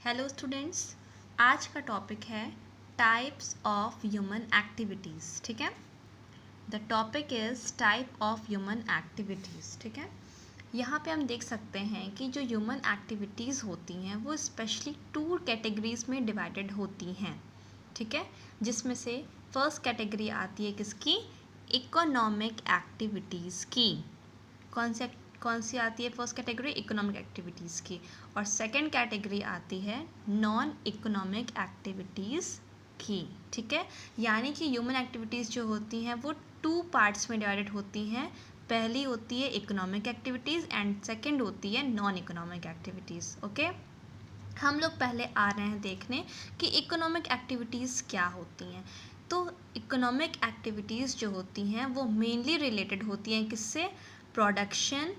Hello students, आज का topic है टाइप्स ऑफ ह्यूमन एक्टिविटीज़। ठीक है, the topic is type of human activities. ठीक है, यहाँ पे हम देख सकते हैं कि जो ह्यूमन एक्टिविटीज़ होती हैं वो स्पेशली 2 कैटेगरीज में डिवाइडेड होती हैं। ठीक है, जिसमें से फर्स्ट कैटेगरी आती है किसकी? इकोनॉमिक एक्टिविटीज़ की। कौन सी आती है फर्स्ट कैटेगरी? इकोनॉमिक एक्टिविटीज़ की। और सेकंड कैटेगरी आती है नॉन इकोनॉमिक एक्टिविटीज़ की। ठीक है, यानी कि ह्यूमन एक्टिविटीज़ जो होती हैं वो 2 पार्ट्स में डिवाइडेड होती हैं। पहली होती है इकोनॉमिक एक्टिविटीज़ एंड सेकंड होती है नॉन इकोनॉमिक एक्टिविटीज़। ओके, हम लोग पहले आ रहे हैं देखने कि इकोनॉमिक एक्टिविटीज़ क्या होती हैं। तो इकोनॉमिक एक्टिविटीज़ जो होती हैं वो मेनली रिलेटेड होती हैं किससे? प्रोडक्शन,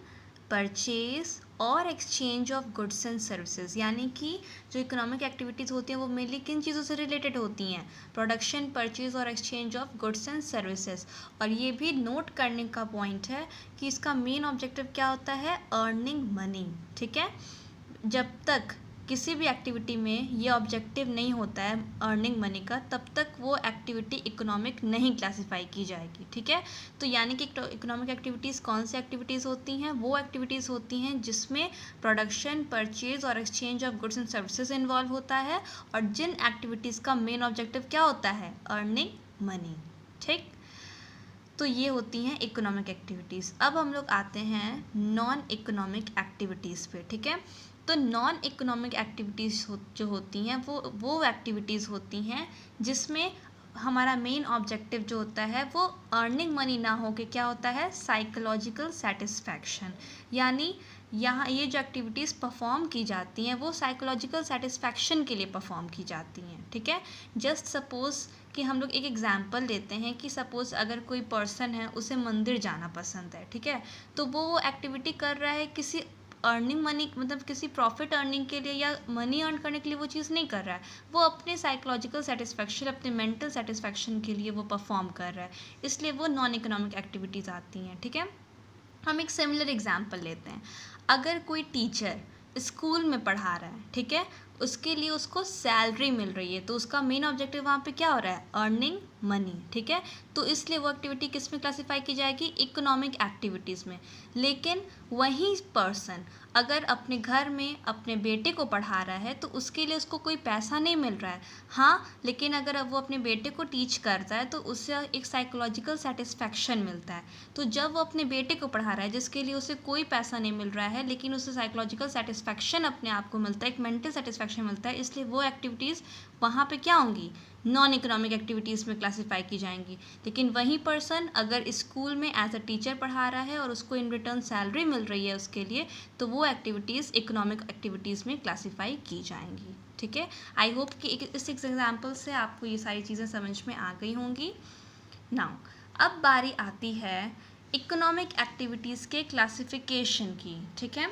परचेज और exchange of goods and services. यानी कि जो इकोनॉमिक एक्टिविटीज़ होती हैं वो मेनली किन चीज़ों से रिलेटेड होती हैं? प्रोडक्शन, परचेज और exchange of goods and services. और ये भी नोट करने का पॉइंट है कि इसका मेन ऑब्जेक्टिव क्या होता है? Earning money. ठीक है, जब तक किसी भी एक्टिविटी में ये ऑब्जेक्टिव नहीं होता है अर्निंग मनी का, तब तक वो एक्टिविटी इकोनॉमिक नहीं क्लासिफाई की जाएगी। ठीक है, तो यानी कि इकोनॉमिक एक्टिविटीज़ कौन सी एक्टिविटीज़ होती हैं? वो एक्टिविटीज़ होती हैं जिसमें प्रोडक्शन, परचेज और exchange of goods and services involve होता है, और जिन एक्टिविटीज़ का मेन ऑब्जेक्टिव क्या होता है? Earning money. ठीक, तो ये होती हैं इकोनॉमिक एक्टिविटीज़। अब हम लोग आते हैं नॉन इकोनॉमिक एक्टिविटीज़ पे। ठीक है, तो नॉन इकोनॉमिक एक्टिविटीज़ जो होती हैं वो एक्टिविटीज़ होती हैं जिसमें हमारा मेन ऑब्जेक्टिव जो होता है वो अर्निंग मनी ना हो के क्या होता है? Psychological satisfaction. यानी यहाँ ये जो एक्टिविटीज़ परफॉर्म की जाती हैं वो साइकोलॉजिकल सेटिस्फैक्शन के लिए परफॉर्म की जाती हैं। ठीक है, जस्ट सपोज़ कि हम लोग एक एग्जाम्पल लेते हैं कि सपोज़ अगर कोई पर्सन है उसे मंदिर जाना पसंद है। ठीक है, तो वो एक्टिविटी कर रहा है किसी अर्निंग मनी, मतलब किसी प्रॉफिट अर्निंग के लिए या मनी अर्न करने के लिए वो चीज़ नहीं कर रहा है। वो अपने साइकोलॉजिकल सेटिस्फैक्शन, अपने मेंटल सेटिस्फैक्शन के लिए वो परफॉर्म कर रहा है, इसलिए वो नॉन इकोनॉमिक एक्टिविटीज़ आती हैं। ठीक है, हम एक सिमिलर एग्जाम्पल लेते हैं। अगर कोई टीचर स्कूल में पढ़ा रहा है, ठीक है, उसके लिए उसको सैलरी मिल रही है, तो उसका मेन ऑब्जेक्टिव वहाँ पे क्या हो रहा है? Earning money. ठीक है, तो इसलिए वो एक्टिविटी किस में क्लासिफाई की जाएगी? इकोनॉमिक एक्टिविटीज़ में। लेकिन वही पर्सन अगर अपने घर में अपने बेटे को पढ़ा रहा है तो उसके लिए उसको कोई पैसा नहीं मिल रहा है। हाँ, लेकिन अगर वो अपने बेटे को टीच करता है तो उससे एक साइकोलॉजिकल सेटिस्फैक्शन मिलता है। तो जब वो अपने बेटे को पढ़ा रहा है जिसके लिए उसे कोई पैसा नहीं मिल रहा है, लेकिन उसे साइकोलॉजिकल सेटिस्फैक्शन अपने आप को मिलता है, एक मेंटल सेटिस्फैक्शन मिलता है, इसलिए वो एक्टिविटीज़ वहाँ पे क्या होंगी? नॉन इकोनॉमिक एक्टिविटीज़ में क्लासिफाई की जाएंगी। लेकिन वही पर्सन अगर स्कूल में एज अ टीचर पढ़ा रहा है और उसको इन रिटर्न सैलरी मिल रही है उसके लिए, तो वो एक्टिविटीज़ इकोनॉमिक एक्टिविटीज़ में क्लासिफाई की जाएंगी। ठीक है, आई होप कि इस एग्जाम्पल से आपको ये सारी चीज़ें समझ में आ गई होंगी। नाउ अब बारी आती है इकोनॉमिक एक्टिविटीज़ के क्लासिफिकेशन की। ठीक है,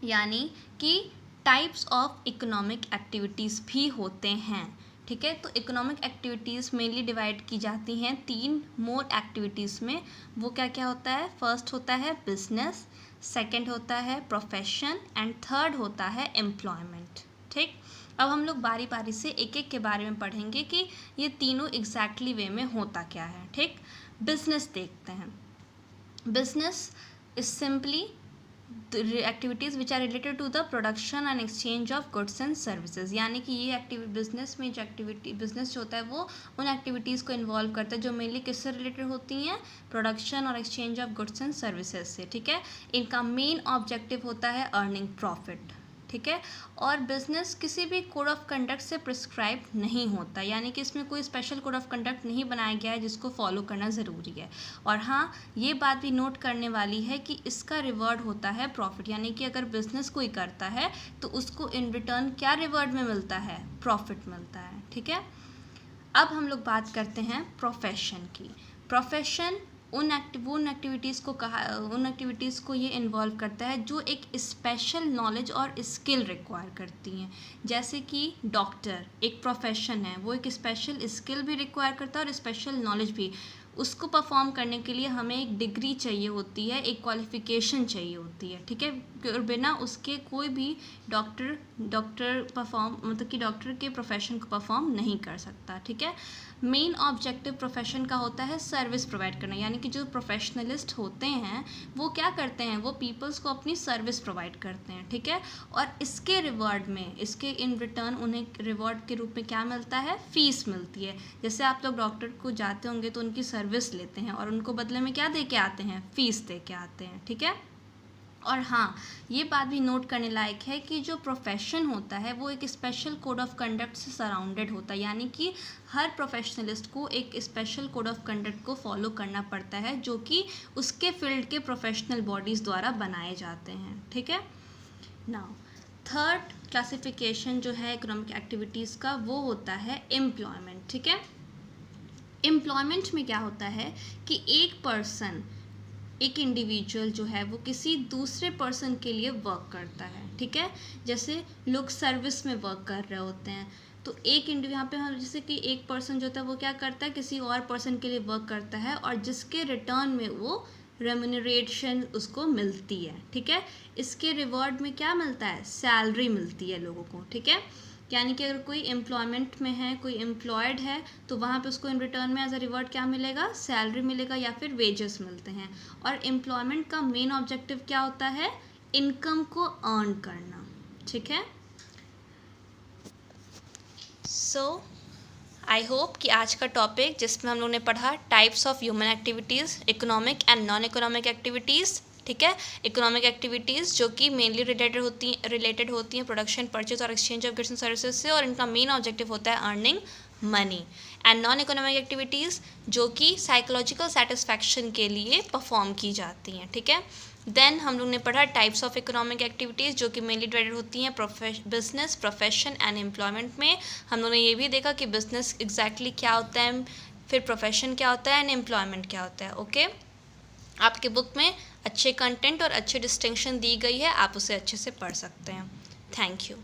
यानी कि टाइप्स ऑफ इकोनॉमिक एक्टिविटीज़ भी होते हैं। ठीक है, तो इकोनॉमिक एक्टिविटीज़ मेनली डिवाइड की जाती हैं 3 मोड एक्टिविटीज़ में। वो क्या क्या होता है? फर्स्ट होता है बिजनेस, सेकंड होता है प्रोफेशन एंड थर्ड होता है एम्प्लॉयमेंट। ठीक, अब हम लोग बारी बारी से एक एक के बारे में पढ़ेंगे कि ये तीनों एग्जैक्टली वे में होता क्या है। ठीक, बिजनेस देखते हैं। Business is simply activities which are related to the production and exchange of goods and services. यानी कि ये बिजनेस में जो एक्टिविटी बिजनेस जो होता है वो उन एक्टिविटीज़ को इन्वॉल्व करता है जो मेनली किससे रिलेटेड होती हैं? प्रोडक्शन और exchange of goods and services से। ठीक है, इनका मेन ऑब्जेक्टिव होता है अर्निंग प्रॉफिट। ठीक है, और बिजनेस किसी भी कोड ऑफ कंडक्ट से प्रिस्क्राइब नहीं होता, यानी कि इसमें कोई स्पेशल कोड ऑफ कंडक्ट नहीं बनाया गया है जिसको फॉलो करना ज़रूरी है। और हाँ, ये बात भी नोट करने वाली है कि इसका रिवॉर्ड होता है प्रॉफिट, यानी कि अगर बिजनेस कोई करता है तो उसको इन रिटर्न क्या रिवॉर्ड में मिलता है? प्रॉफिट मिलता है। ठीक है, अब हम लोग बात करते हैं प्रोफेशन की। प्रोफेशन उन एक्टिविटीज़ को ये इन्वॉल्व करता है जो एक स्पेशल नॉलेज और स्किल रिक्वायर करती हैं। जैसे कि डॉक्टर एक प्रोफेशन है, वो एक स्पेशल स्किल भी रिक्वायर करता है और स्पेशल नॉलेज भी। उसको परफॉर्म करने के लिए हमें एक डिग्री चाहिए होती है, एक क्वालिफिकेशन चाहिए होती है, ठीक है। और बिना उसके कोई भी डॉक्टर परफॉर्म मतलब कि डॉक्टर के प्रोफेशन को परफॉर्म नहीं कर सकता, ठीक है। मेन ऑब्जेक्टिव प्रोफेशन का होता है सर्विस प्रोवाइड करना, यानी कि जो प्रोफेशनलिस्ट होते हैं वो क्या करते हैं, वो पीपल्स को अपनी सर्विस प्रोवाइड करते हैं, ठीक है। और इसके रिवॉर्ड में, इसके इन रिटर्न उन्हें रिवॉर्ड के रूप में क्या मिलता है, फीस मिलती है। जैसे आप लोग डॉक्टर को जाते होंगे तो उनकी सर्विस लेते हैं और उनको बदले में क्या दे के आते हैं, फीस दे के आते हैं, ठीक है। और हाँ, ये बात भी नोट करने लायक है कि जो प्रोफेशन होता है वो एक स्पेशल कोड ऑफ कंडक्ट से सराउंडेड होता है, यानी कि हर प्रोफेशनलिस्ट को एक स्पेशल कोड ऑफ कंडक्ट को फॉलो करना पड़ता है जो कि उसके फील्ड के प्रोफेशनल बॉडीज़ द्वारा बनाए जाते हैं, ठीक है। नाउ थर्ड क्लासिफिकेशन जो है इकोनॉमिक एक्टिविटीज़ का वो होता है एम्प्लॉयमेंट, ठीक है। एम्प्लॉयमेंट में क्या होता है कि एक इंडिविजुअल जो है वो किसी दूसरे पर्सन के लिए वर्क करता है, ठीक है। जैसे लोग सर्विस में वर्क कर रहे होते हैं तो एक यहाँ पे हम जैसे कि एक पर्सन जो होता है वो क्या करता है, किसी और पर्सन के लिए वर्क करता है और जिसके रिटर्न में वो रेम्यूनरेशन उसको मिलती है, ठीक है। इसके रिवॉर्ड में क्या मिलता है, सैलरी मिलती है लोगों को, ठीक है। यानी कि अगर कोई एम्प्लॉयमेंट में है, कोई एम्प्लॉयड है तो वहाँ पे उसको इन रिटर्न में एज अ रिवॉर्ड क्या मिलेगा, सैलरी मिलेगा या फिर वेजेस मिलते हैं। और एम्प्लॉयमेंट का मेन ऑब्जेक्टिव क्या होता है, इनकम को अर्न करना, ठीक है। सो आई होप कि आज का टॉपिक जिसमें हम लोग ने पढ़ा types of human activities, economic and non economic activities, ठीक है। इकोनॉमिक एक्टिविटीज़ जो कि मेनली रिलेटेड होती हैं प्रोडक्शन, परचेज और exchange of goods and services से, और इनका मेन ऑब्जेक्टिव होता है earning money. And non economic activities जो कि साइकोलॉजिकल सेटिस्फैक्शन के लिए परफॉर्म की जाती हैं, ठीक है। देन हम लोग ने पढ़ा टाइप्स ऑफ इकोनॉमिक एक्टिविटीज़ जो कि मेनली डिवाइडेड होती हैं बिजनेस, प्रोफेशन एंड एम्प्लॉयमेंट में। हम लोगों ने ये भी देखा कि बिजनेस एग्जैक्टली क्या होता है, फिर प्रोफेशन क्या होता है एंड एम्प्लॉयमेंट क्या होता है, ओके। आपके बुक में अच्छे कंटेंट और अच्छे डिस्टिंक्शन दी गई है, आप उसे अच्छे से पढ़ सकते हैं। Thank you.